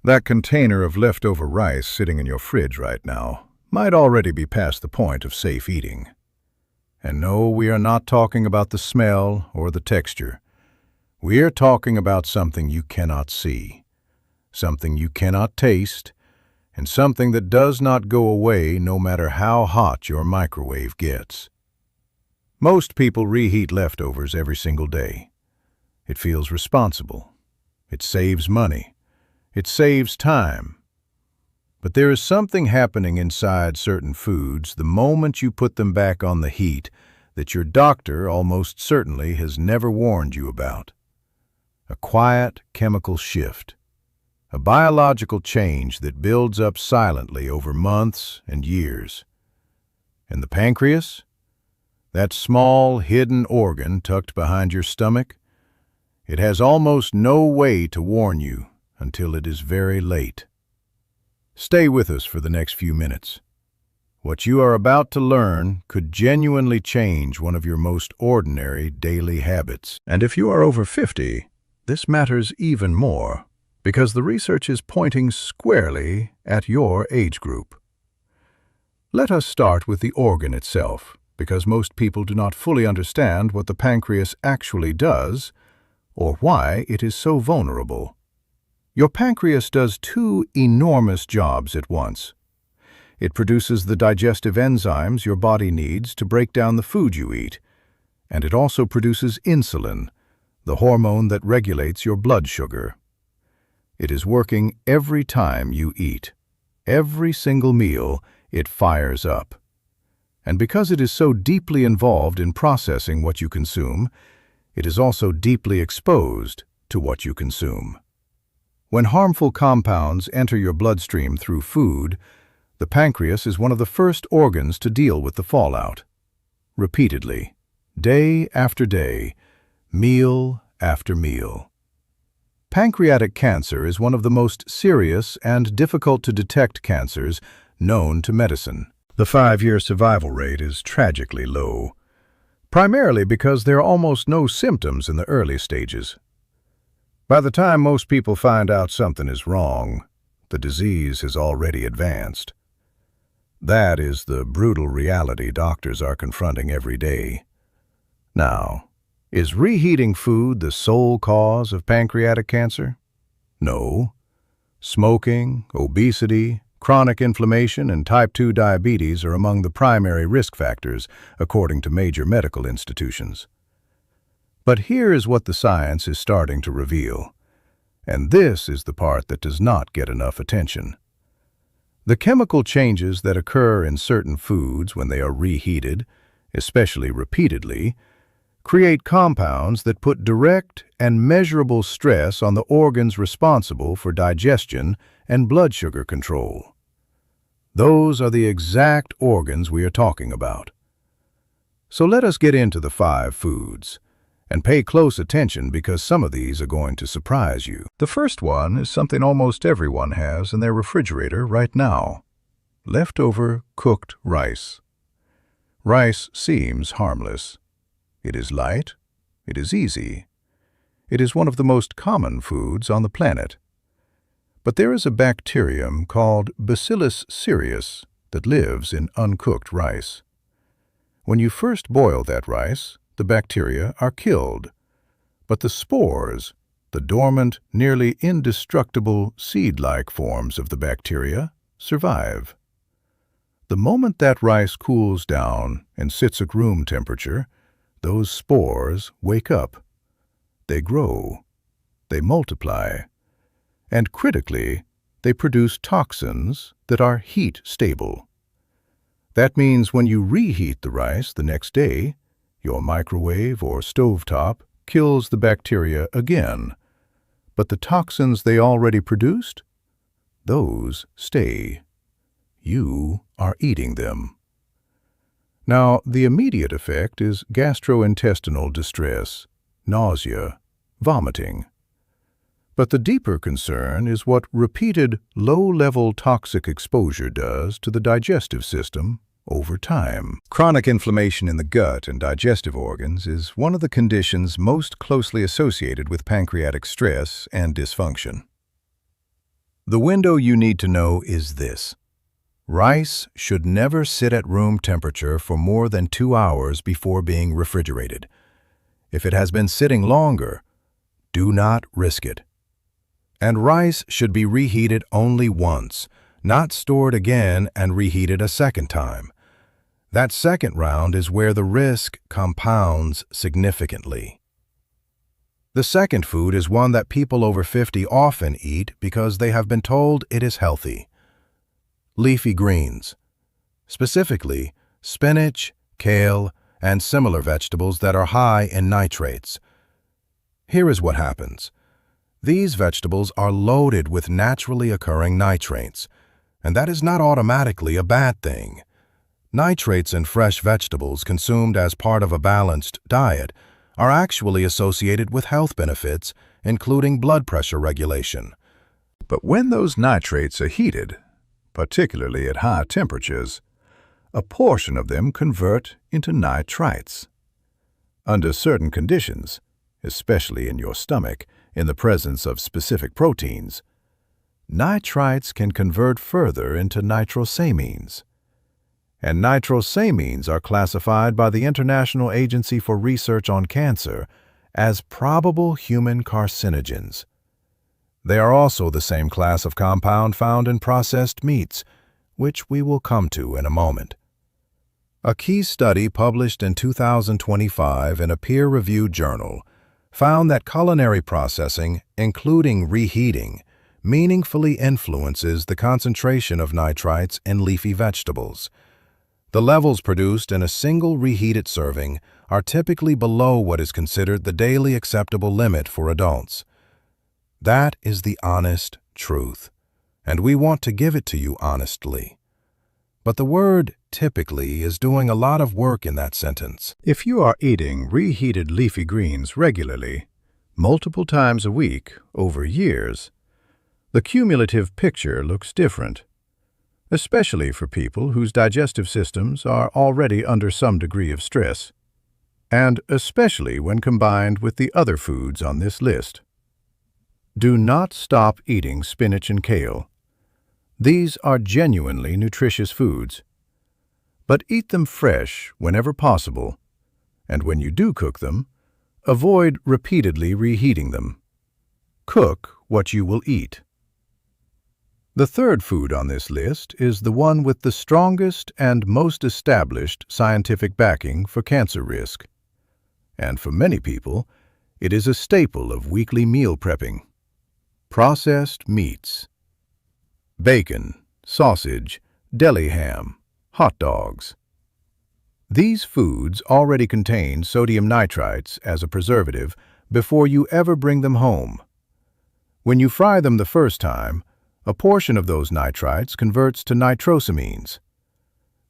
That container of leftover rice sitting in your fridge right now might already be past the point of safe eating. And no, we are not talking about the smell or the texture. We are talking about something you cannot see, something you cannot taste, and something that does not go away no matter how hot your microwave gets. Most people reheat leftovers every single day. It feels responsible. It saves money. It saves time. But there is something happening inside certain foods the moment you put them back on the heat that your doctor almost certainly has never warned you about. A quiet chemical shift. A biological change that builds up silently over months and years. And the pancreas? That small, hidden organ tucked behind your stomach? It has almost no way to warn you until it is very late. Stay with us for the next few minutes. What you are about to learn could genuinely change one of your most ordinary daily habits. And if you are over 50, this matters even more, because the research is pointing squarely at your age group. Let us start with the organ itself, because most people do not fully understand what the pancreas actually does or why it is so vulnerable. Your pancreas does two enormous jobs at once. It produces the digestive enzymes your body needs to break down the food you eat, and it also produces insulin, the hormone that regulates your blood sugar. It is working every time you eat. Every single meal, it fires up. And because it is so deeply involved in processing what you consume, it is also deeply exposed to what you consume. When harmful compounds enter your bloodstream through food, the pancreas is one of the first organs to deal with the fallout. Repeatedly, day after day, meal after meal. Pancreatic cancer is one of the most serious and difficult to detect cancers known to medicine. The 5-year survival rate is tragically low, primarily because there are almost no symptoms in the early stages. By the time most people find out something is wrong, the disease has already advanced. That is the brutal reality doctors are confronting every day. Now, is reheating food the sole cause of pancreatic cancer? No. Smoking, obesity, chronic inflammation, and type 2 diabetes are among the primary risk factors, according to major medical institutions. But here is what the science is starting to reveal, and this is the part that does not get enough attention. The chemical changes that occur in certain foods when they are reheated, especially repeatedly, create compounds that put direct and measurable stress on the organs responsible for digestion and blood sugar control. Those are the exact organs we are talking about. So let us get into the 5 foods. And pay close attention because some of these are going to surprise you. The first one is something almost everyone has in their refrigerator right now. Leftover cooked rice. Rice seems harmless. It is light. It is easy. It is one of the most common foods on the planet. But there is a bacterium called Bacillus cereus that lives in uncooked rice. When you first boil that rice, the bacteria are killed, but the spores, the dormant, nearly indestructible seed-like forms of the bacteria, survive. The moment that rice cools down and sits at room temperature, those spores wake up. They grow, they multiply, and critically, they produce toxins that are heat-stable. That means when you reheat the rice the next day, your microwave or stovetop kills the bacteria again, but the toxins they already produced, those stay. You are eating them. Now, the immediate effect is gastrointestinal distress, nausea, vomiting. But the deeper concern is what repeated low-level toxic exposure does to the digestive system over time. Chronic inflammation in the gut and digestive organs is one of the conditions most closely associated with pancreatic stress and dysfunction. The window you need to know is this. Rice should never sit at room temperature for more than 2 hours before being refrigerated. If it has been sitting longer, do not risk it. And rice should be reheated only once, not stored again and reheated a second time. That second round is where the risk compounds significantly. The second food is one that people over 50 often eat because they have been told it is healthy. Leafy greens, specifically spinach, kale, and similar vegetables that are high in nitrates. Here is what happens. These vegetables are loaded with naturally occurring nitrates, and that is not automatically a bad thing. Nitrates in fresh vegetables consumed as part of a balanced diet are actually associated with health benefits, including blood pressure regulation. But when those nitrates are heated, particularly at high temperatures, a portion of them convert into nitrites. Under certain conditions, especially in your stomach, in the presence of specific proteins, nitrites can convert further into nitrosamines. And nitrosamines are classified by the International Agency for Research on Cancer as probable human carcinogens. They are also the same class of compound found in processed meats, which we will come to in a moment. A key study published in 2025 in a peer-reviewed journal found that culinary processing, including reheating, meaningfully influences the concentration of nitrites in leafy vegetables. The levels produced in a single reheated serving are typically below what is considered the daily acceptable limit for adults. That is the honest truth, and we want to give it to you honestly. But the word typically is doing a lot of work in that sentence. If you are eating reheated leafy greens regularly, multiple times a week, over years, the cumulative picture looks different, especially for people whose digestive systems are already under some degree of stress, and especially when combined with the other foods on this list. Do not stop eating spinach and kale. These are genuinely nutritious foods. But eat them fresh whenever possible, and when you do cook them, avoid repeatedly reheating them. Cook what you will eat. The third food on this list is the one with the strongest and most established scientific backing for cancer risk. And for many people, it is a staple of weekly meal prepping. Processed meats. Bacon, sausage, deli ham, hot dogs. These foods already contain sodium nitrites as a preservative before you ever bring them home. When you fry them the first time, a portion of those nitrites converts to nitrosamines.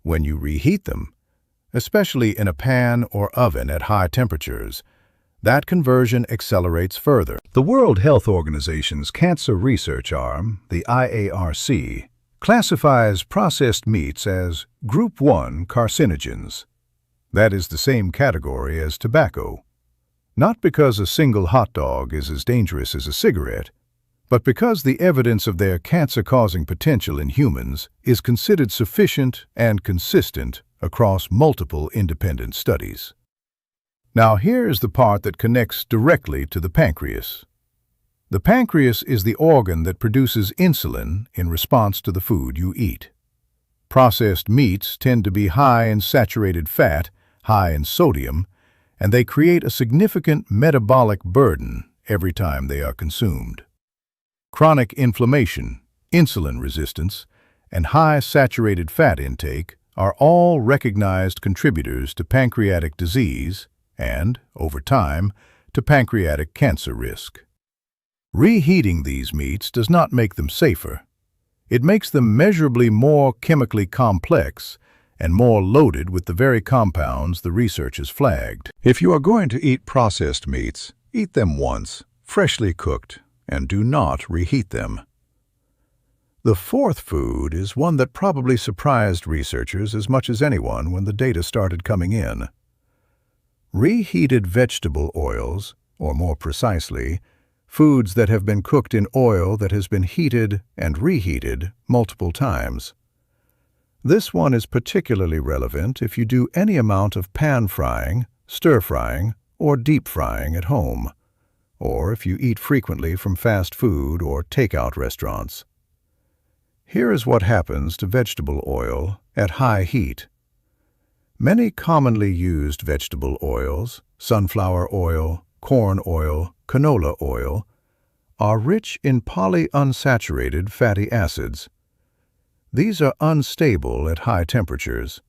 When you reheat them, especially in a pan or oven at high temperatures, that conversion accelerates further. The World Health Organization's Cancer Research Arm, the IARC, classifies processed meats as Group 1 carcinogens. That is the same category as tobacco. Not because a single hot dog is as dangerous as a cigarette, but because the evidence of their cancer-causing potential in humans is considered sufficient and consistent across multiple independent studies. Now here is the part that connects directly to the pancreas. The pancreas is the organ that produces insulin in response to the food you eat. Processed meats tend to be high in saturated fat, high in sodium, and they create a significant metabolic burden every time they are consumed. Chronic inflammation, insulin resistance, and high saturated fat intake are all recognized contributors to pancreatic disease and, over time, to pancreatic cancer risk. Reheating these meats does not make them safer. It makes them measurably more chemically complex and more loaded with the very compounds the research has flagged. If you are going to eat processed meats, eat them once, freshly cooked, and do not reheat them. The fourth food is one that probably surprised researchers as much as anyone when the data started coming in. Reheated vegetable oils, or more precisely, foods that have been cooked in oil that has been heated and reheated multiple times. This one is particularly relevant if you do any amount of pan frying, stir frying, or deep frying at home, or if you eat frequently from fast food or takeout restaurants. Here is what happens to vegetable oil at high heat. Many commonly used vegetable oils, sunflower oil, corn oil, canola oil, are rich in polyunsaturated fatty acids. These are unstable at high temperatures.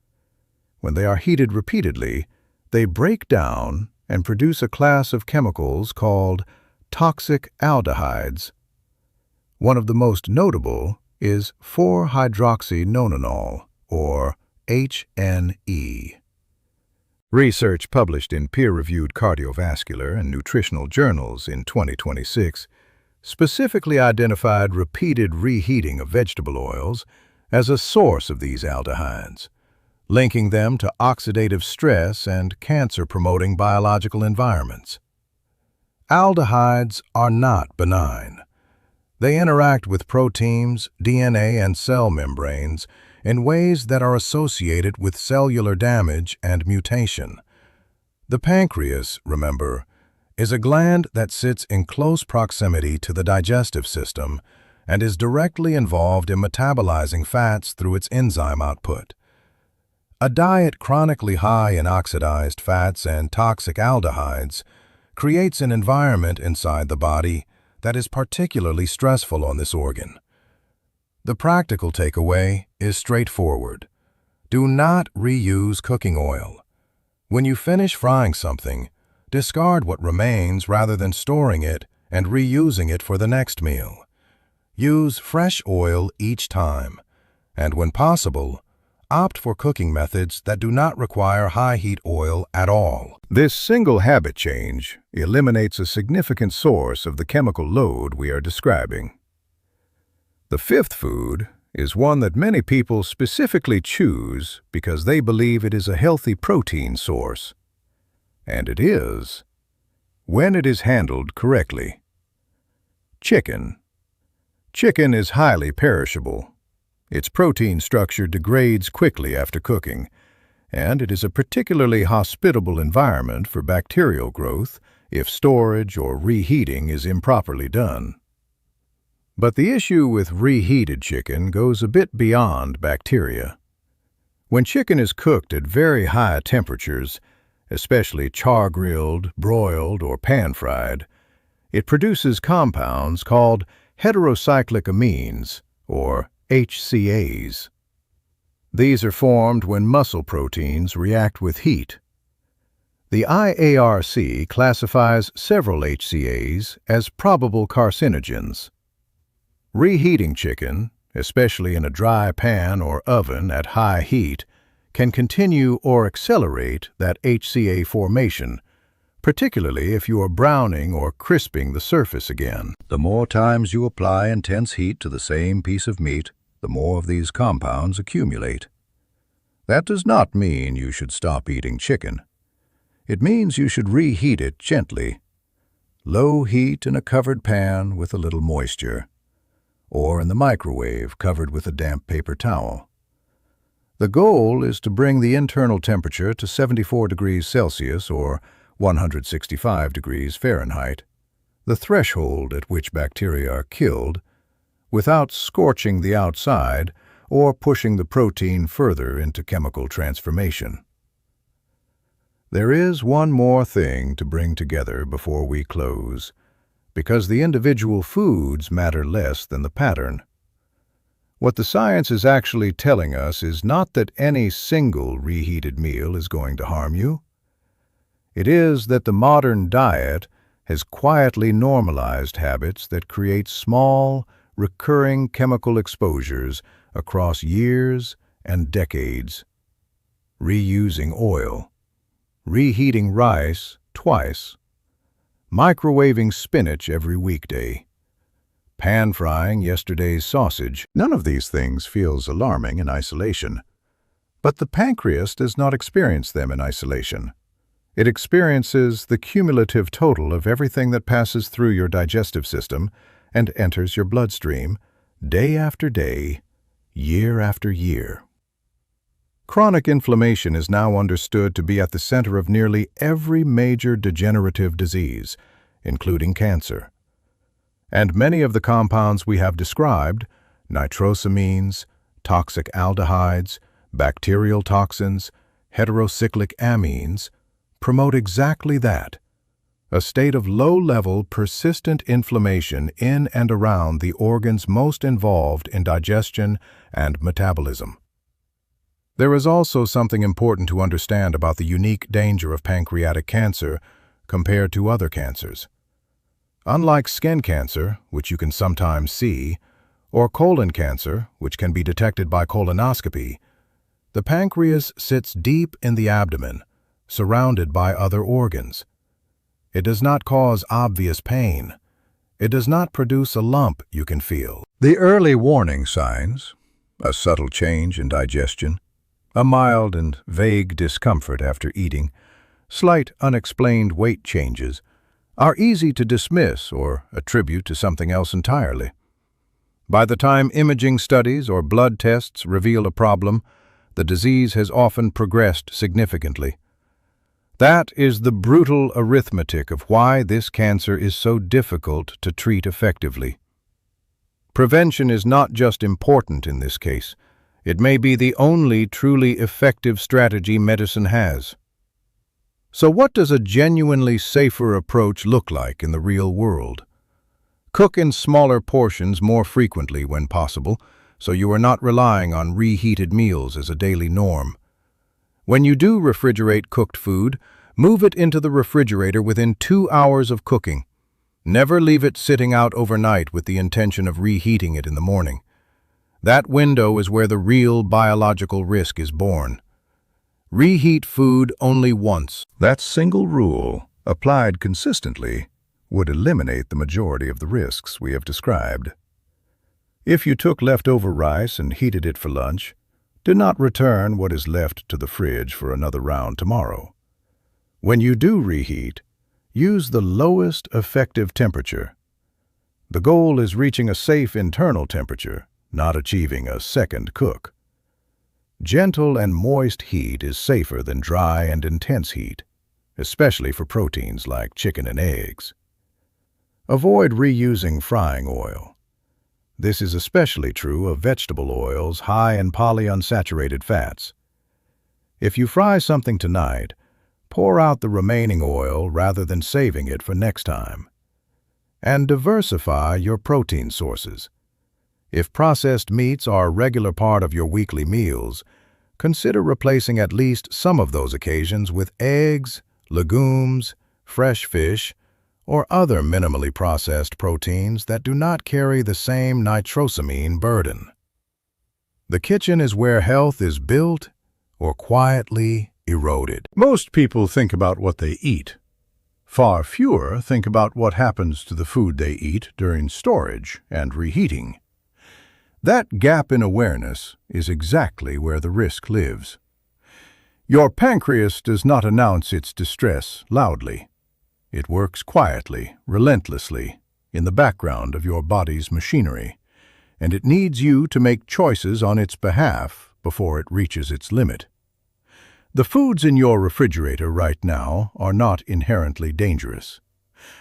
When they are heated repeatedly, they break down and produce a class of chemicals called toxic aldehydes. One of the most notable is 4-hydroxynonenal, or HNE. Research published in peer-reviewed cardiovascular and nutritional journals in 2026 specifically identified repeated reheating of vegetable oils as a source of these aldehydes, linking them to oxidative stress and cancer-promoting biological environments. Aldehydes are not benign. They interact with proteins, DNA, and cell membranes in ways that are associated with cellular damage and mutation. The pancreas, remember, is a gland that sits in close proximity to the digestive system and is directly involved in metabolizing fats through its enzyme output. A diet chronically high in oxidized fats and toxic aldehydes creates an environment inside the body that is particularly stressful on this organ. The practical takeaway is straightforward. Do not reuse cooking oil. When you finish frying something, discard what remains rather than storing it and reusing it for the next meal. Use fresh oil each time, and when possible, opt for cooking methods that do not require high heat oil at all. This single habit change eliminates a significant source of the chemical load we are describing. The fifth food is one that many people specifically choose because they believe it is a healthy protein source. And it is, when it is handled correctly. Chicken. Chicken is highly perishable. Its protein structure degrades quickly after cooking, and it is a particularly hospitable environment for bacterial growth if storage or reheating is improperly done. But the issue with reheated chicken goes a bit beyond bacteria. When chicken is cooked at very high temperatures, especially char-grilled, broiled, or pan-fried, it produces compounds called heterocyclic amines, or HCAs. These are formed when muscle proteins react with heat. The IARC classifies several HCAs as probable carcinogens. Reheating chicken, especially in a dry pan or oven at high heat, can continue or accelerate that HCA formation, particularly if you are browning or crisping the surface again. The more times you apply intense heat to the same piece of meat, the more of these compounds accumulate. That does not mean you should stop eating chicken. It means you should reheat it gently. Low heat in a covered pan with a little moisture, or in the microwave covered with a damp paper towel. The goal is to bring the internal temperature to 74 degrees Celsius or 165 degrees Fahrenheit, the threshold at which bacteria are killed, without scorching the outside or pushing the protein further into chemical transformation. There is one more thing to bring together before we close, because the individual foods matter less than the pattern. What the science is actually telling us is not that any single reheated meal is going to harm you. It is that the modern diet has quietly normalized habits that create small, recurring chemical exposures across years and decades. Reusing oil, reheating rice twice, microwaving spinach every weekday, pan-frying yesterday's sausage. None of these things feels alarming in isolation. But the pancreas does not experience them in isolation. It experiences the cumulative total of everything that passes through your digestive system and enters your bloodstream, day after day, year after year. Chronic inflammation is now understood to be at the center of nearly every major degenerative disease, including cancer. And many of the compounds we have described, nitrosamines, toxic aldehydes, bacterial toxins, heterocyclic amines, promote exactly that, a state of low-level, persistent inflammation in and around the organs most involved in digestion and metabolism. There is also something important to understand about the unique danger of pancreatic cancer compared to other cancers. Unlike skin cancer, which you can sometimes see, or colon cancer, which can be detected by colonoscopy, the pancreas sits deep in the abdomen, surrounded by other organs. It does not cause obvious pain. It does not produce a lump you can feel. The early warning signs, a subtle change in digestion, a mild and vague discomfort after eating, slight unexplained weight changes, are easy to dismiss or attribute to something else entirely. By the time imaging studies or blood tests reveal a problem, the disease has often progressed significantly. That is the brutal arithmetic of why this cancer is so difficult to treat effectively. Prevention is not just important in this case. It may be the only truly effective strategy medicine has. So what does a genuinely safer approach look like in the real world? Cook in smaller portions more frequently when possible, so you are not relying on reheated meals as a daily norm. When you do refrigerate cooked food, move it into the refrigerator within 2 hours of cooking. Never leave it sitting out overnight with the intention of reheating it in the morning. That window is where the real biological risk is born. Reheat food only once. That single rule, applied consistently, would eliminate the majority of the risks we have described. If you took leftover rice and heated it for lunch, do not return what is left to the fridge for another round tomorrow. When you do reheat, use the lowest effective temperature. The goal is reaching a safe internal temperature, not achieving a second cook. Gentle and moist heat is safer than dry and intense heat, especially for proteins like chicken and eggs. Avoid reusing frying oil. This is especially true of vegetable oils high in polyunsaturated fats. If you fry something tonight, pour out the remaining oil rather than saving it for next time. And diversify your protein sources. If processed meats are a regular part of your weekly meals, consider replacing at least some of those occasions with eggs, legumes, fresh fish, or other minimally processed proteins that do not carry the same nitrosamine burden. The kitchen is where health is built or quietly eroded. Most people think about what they eat. Far fewer think about what happens to the food they eat during storage and reheating. That gap in awareness is exactly where the risk lives. Your pancreas does not announce its distress loudly. It works quietly, relentlessly, in the background of your body's machinery, and it needs you to make choices on its behalf before it reaches its limit. The foods in your refrigerator right now are not inherently dangerous,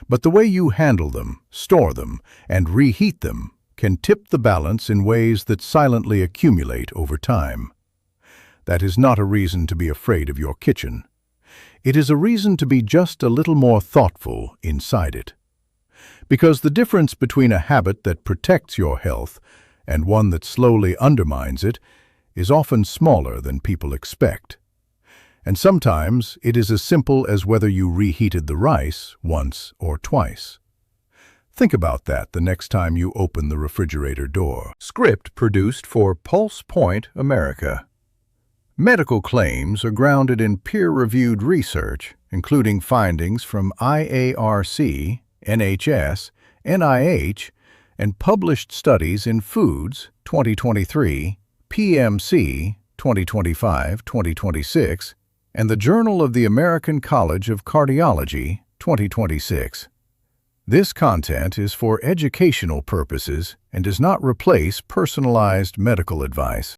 but the way you handle them, store them, and reheat them can tip the balance in ways that silently accumulate over time. That is not a reason to be afraid of your kitchen. It is a reason to be just a little more thoughtful inside it. Because the difference between a habit that protects your health and one that slowly undermines it is often smaller than people expect. And sometimes it is as simple as whether you reheated the rice once or twice. Think about that the next time you open the refrigerator door. Script produced for Pulse Point America. Medical claims are grounded in peer-reviewed research, including findings from IARC, NHS, NIH, and published studies in Foods 2023, PMC 2025-2026, and the Journal of the American College of Cardiology, 2026. This content is for educational purposes and does not replace personalized medical advice.